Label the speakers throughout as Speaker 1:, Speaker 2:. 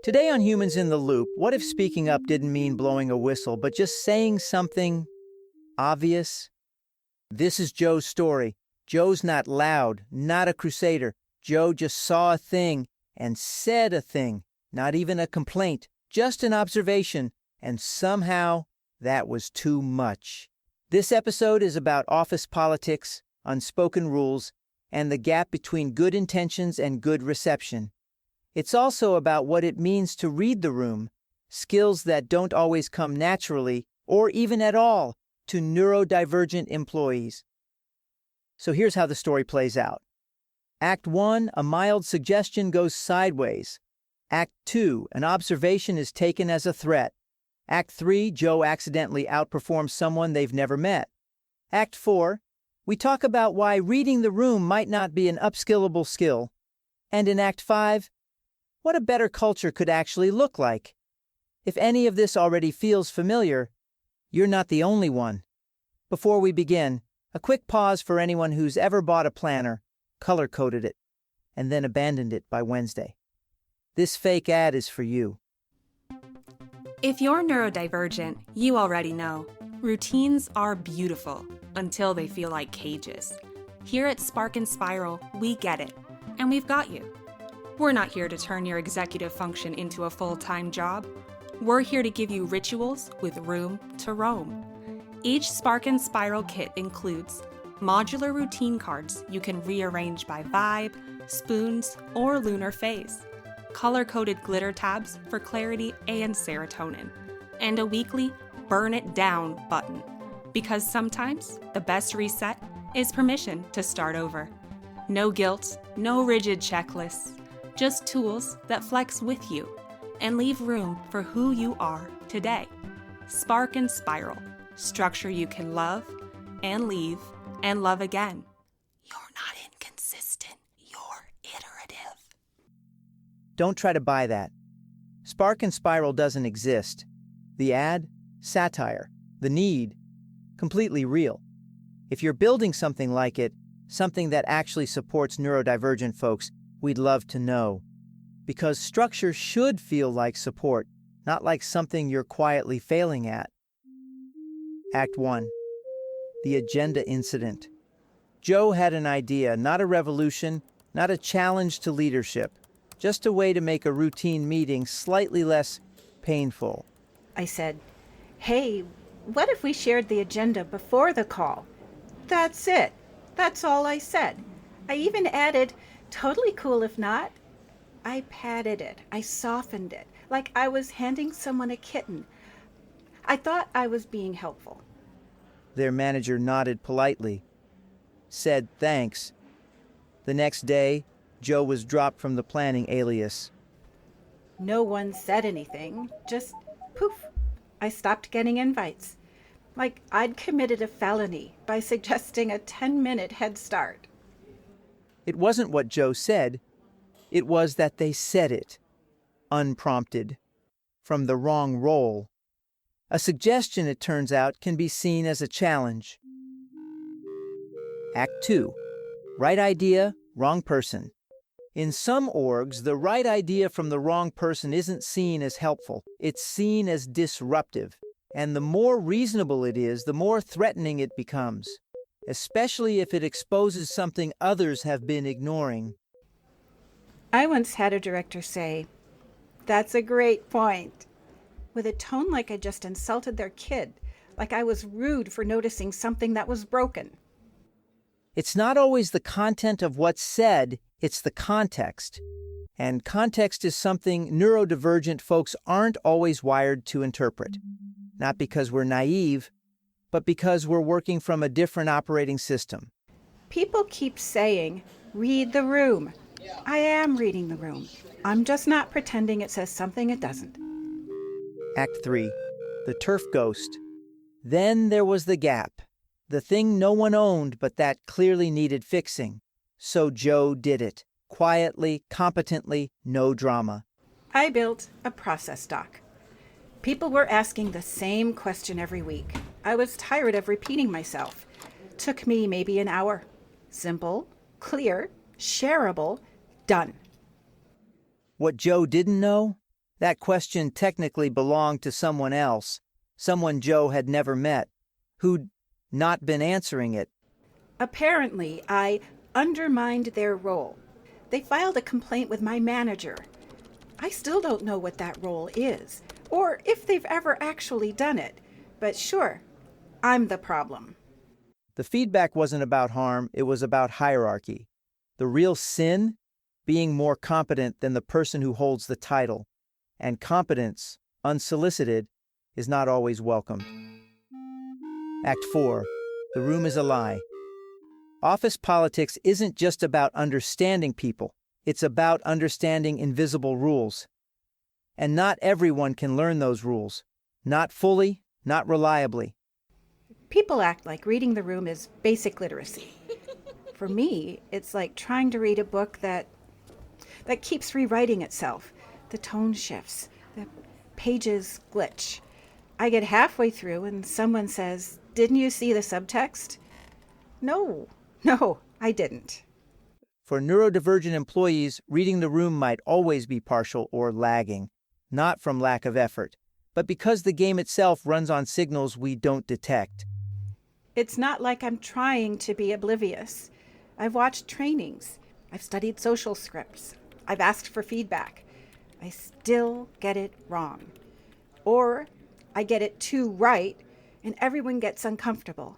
Speaker 1: Today on Humans in the Loop, what if speaking up didn't mean blowing a whistle, but just saying something obvious? This is Joe's story. Joe's not loud, not a crusader. Joe just saw a thing and said a thing, not even a complaint, just an observation, and somehow that was too much. This episode is about office politics, unspoken rules, and the gap between good intentions and good reception. It's also about what it means to read the room, skills that don't always come naturally, or even at all, to neurodivergent employees. So here's how the story plays out. Act 1, a mild suggestion goes sideways. Act 2, an observation is taken as a threat. Act 3, Joe accidentally outperforms someone they've never met. Act 4, we talk about why reading the room might not be an upskillable skill. And in Act 5, what a better culture could actually look like. If any of this already feels familiar, you're not the only one. Before we begin, a quick pause for anyone who's ever bought a planner, color-coded it, and then abandoned it by Wednesday. This fake ad is for you.
Speaker 2: If you're neurodivergent, you already know. Routines are beautiful until they feel like cages. Here at Spark and Spiral, we get it, and we've got you. We're not here to turn your executive function into a full-time job. We're here to give you rituals with room to roam. Each Spark and Spiral kit includes modular routine cards you can rearrange by vibe, spoons, or lunar phase, color-coded glitter tabs for clarity and serotonin, and a weekly Burn It Down button, because sometimes the best reset is permission to start over. No guilt, no rigid checklists, just tools that flex with you and leave room for who you are today. Spark and Spiral, structure you can love and leave and love again. You're not inconsistent, you're iterative.
Speaker 1: Don't try to buy that. Spark and Spiral doesn't exist. The ad, satire. The need, completely real. If you're building something like it, something that actually supports neurodivergent folks, we'd love to know. Because structure should feel like support, not like something you're quietly failing at. Act 1. The agenda incident. Joe had an idea, not a revolution, not a challenge to leadership, just a way to make a routine meeting slightly less painful.
Speaker 3: I said, "Hey, what if we shared the agenda before the call?" That's it. That's all I said. I even added, "Totally cool if not." I patted it. I softened it, like I was handing someone a kitten. I thought I was being helpful.
Speaker 1: Their manager nodded politely, said thanks. The next day, Joe was dropped from the planning alias.
Speaker 3: No one said anything, just poof. I stopped getting invites, like I'd committed a felony by suggesting a 10-minute head start.
Speaker 1: It wasn't what Joe said. It was that they said it, unprompted, from the wrong role. A suggestion, it turns out, can be seen as a challenge. Act 2. Right idea, wrong person. In some orgs, the right idea from the wrong person isn't seen as helpful. It's seen as disruptive. And the more reasonable it is, the more threatening it becomes, especially if it exposes something others have been ignoring.
Speaker 3: I once had a director say, "That's a great point," with a tone like I just insulted their kid, like I was rude for noticing something that was broken.
Speaker 1: It's not always the content of what's said, it's the context. And context is something neurodivergent folks aren't always wired to interpret. Not because we're naive, but because we're working from a different operating system.
Speaker 3: People keep saying, "Read the room." I am reading the room. I'm just not pretending it says something it doesn't.
Speaker 1: Act 3. The turf ghost. Then there was the gap. The thing no one owned, but that clearly needed fixing. So Joe did it. Quietly, competently, no drama.
Speaker 3: I built a process doc. People were asking the same question every week. I was tired of repeating myself. Took me maybe an hour. Simple, clear, shareable, done.
Speaker 1: What Joe didn't know? That question technically belonged to someone else, someone Joe had never met, who'd not been answering it.
Speaker 3: Apparently, I undermined their role. They filed a complaint with my manager. I still don't know what that role is, or if they've ever actually done it. But sure, I'm the problem.
Speaker 1: The feedback wasn't about harm, it was about hierarchy. The real sin? Being more competent than the person who holds the title. And competence, unsolicited, is not always welcomed. Act 4. The room is a lie. Office politics isn't just about understanding people. It's about understanding invisible rules. And not everyone can learn those rules. Not fully, not reliably.
Speaker 3: People act like reading the room is basic literacy. For me, it's like trying to read a book that keeps rewriting itself. The tone shifts, the pages glitch. I get halfway through and someone says, "Didn't you see the subtext?" No, I didn't.
Speaker 1: For neurodivergent employees, reading the room might always be partial or lagging, not from lack of effort, but because the game itself runs on signals we don't detect.
Speaker 3: It's not like I'm trying to be oblivious. I've watched trainings. I've studied social scripts. I've asked for feedback. I still get it wrong. Or I get it too right, and everyone gets uncomfortable.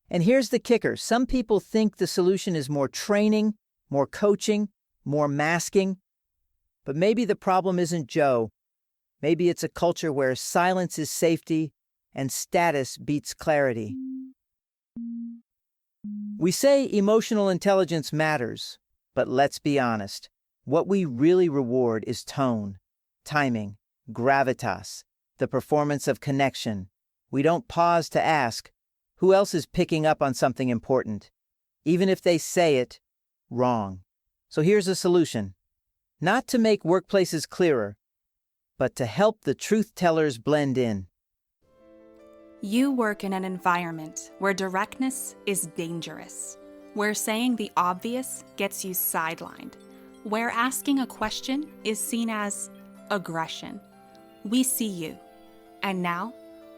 Speaker 1: And here's the kicker. Some people think the solution is more training, more coaching, more masking. But maybe the problem isn't Joe. Maybe it's a culture where silence is safety and status beats clarity. We say emotional intelligence matters, but let's be honest. What we really reward is tone, timing, gravitas, the performance of connection. We don't pause to ask, who else is picking up on something important, even if they say it wrong? So here's a solution. Not to make workplaces clearer, but to help the truth tellers blend in.
Speaker 2: You work in an environment where directness is dangerous, where saying the obvious gets you sidelined, where asking a question is seen as aggression. We see you, and now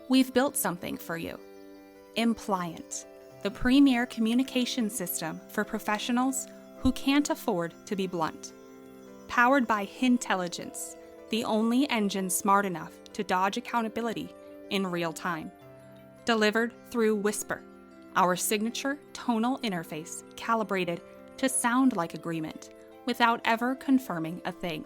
Speaker 2: we've built something for you. Impliant, the premier communication system for professionals who can't afford to be blunt. Powered by Hintelligence, the only engine smart enough to dodge accountability in real time. Delivered through Whisper, our signature tonal interface calibrated to sound like agreement without ever confirming a thing.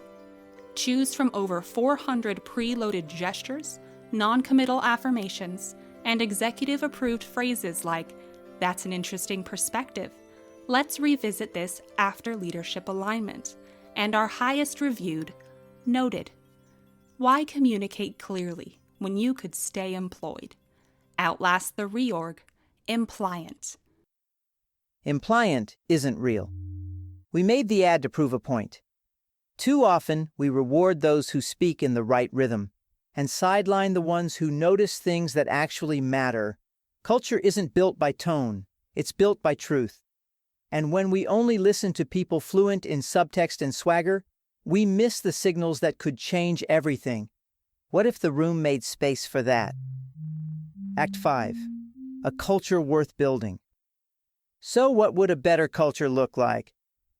Speaker 2: Choose from over 400 preloaded gestures, non-committal affirmations, and executive-approved phrases like, "That's an interesting perspective," "Let's revisit this after leadership alignment," and our highest reviewed, "Noted." Why communicate clearly when you could stay employed? Outlast the reorg. Impliant.
Speaker 1: Impliant isn't real. We made the ad to prove a point. Too often, we reward those who speak in the right rhythm and sideline the ones who notice things that actually matter. Culture isn't built by tone, it's built by truth. And when we only listen to people fluent in subtext and swagger, we miss the signals that could change everything. What if the room made space for that? Act 5. A culture worth building. So what would a better culture look like?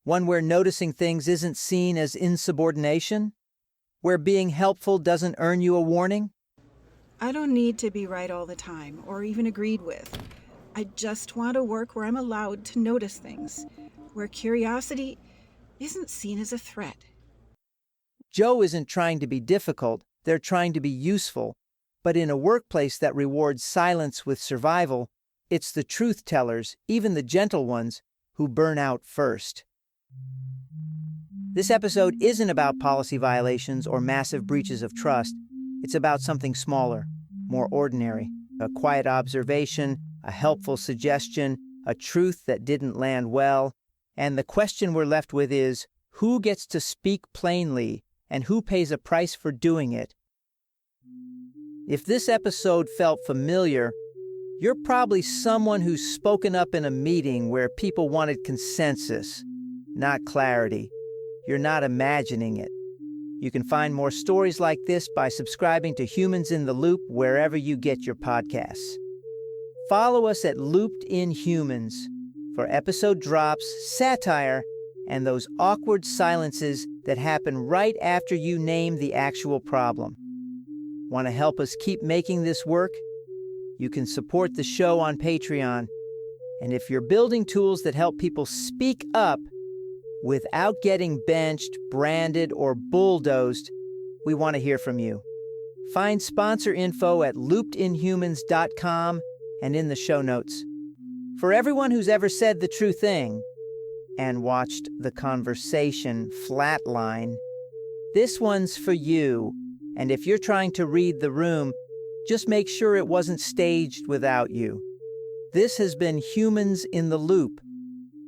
Speaker 1: One where noticing things isn't seen as insubordination? Where being helpful doesn't earn you a warning?
Speaker 4: I don't need to be right all the time, or even agreed with. I just want to work where I'm allowed to notice things, where curiosity isn't seen as a threat.
Speaker 1: Joe isn't trying to be difficult, they're trying to be useful. But in a workplace that rewards silence with survival, it's the truth tellers, even the gentle ones, who burn out first. This episode isn't about policy violations or massive breaches of trust. It's about something smaller, more ordinary. A quiet observation, a helpful suggestion, a truth that didn't land well. And the question we're left with is, who gets to speak plainly and who pays a price for doing it? If this episode felt familiar, you're probably someone who's spoken up in a meeting where people wanted consensus, not clarity. You're not imagining it. You can find more stories like this by subscribing to Humans in the Loop wherever you get your podcasts. Follow us at Looped in Humans for episode drops, satire, and those awkward silences that happen right after you name the actual problem. Want to help us keep making this work? You can support the show on Patreon. And if you're building tools that help people speak up without getting benched, branded, or bulldozed, we want to hear from you. Find sponsor info at loopedinhumans.com and in the show notes. For everyone who's ever said the true thing and watched the conversation flatline, this one's for you. And if you're trying to read the room, just make sure it wasn't staged without you. This has been Humans in the Loop.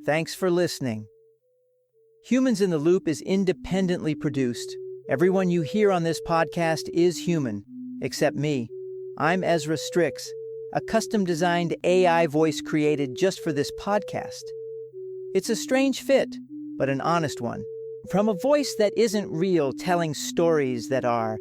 Speaker 1: Thanks for listening. Humans in the Loop is independently produced. Everyone you hear on this podcast is human, except me. I'm Ezra Strix, a custom-designed AI voice created just for this podcast. It's a strange fit, but an honest one. From a voice that isn't real telling stories that are.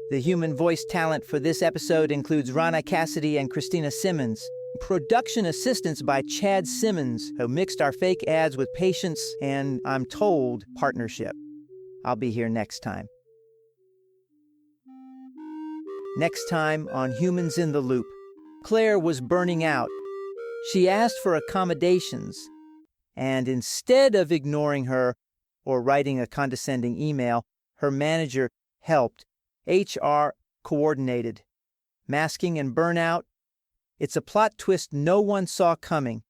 Speaker 1: The human voice talent for this episode includes Rana Cassidy and Christina Simmons. Production assistance by Chad Simmons, who mixed our fake ads with patience and, I'm told, partnership. I'll be here next time. Next time on Humans in the Loop, Claire was burning out. She asked for accommodations, and instead of ignoring her or writing a condescending email, her manager helped. HR coordinated. Masking and burnout. It's a plot twist no one saw coming.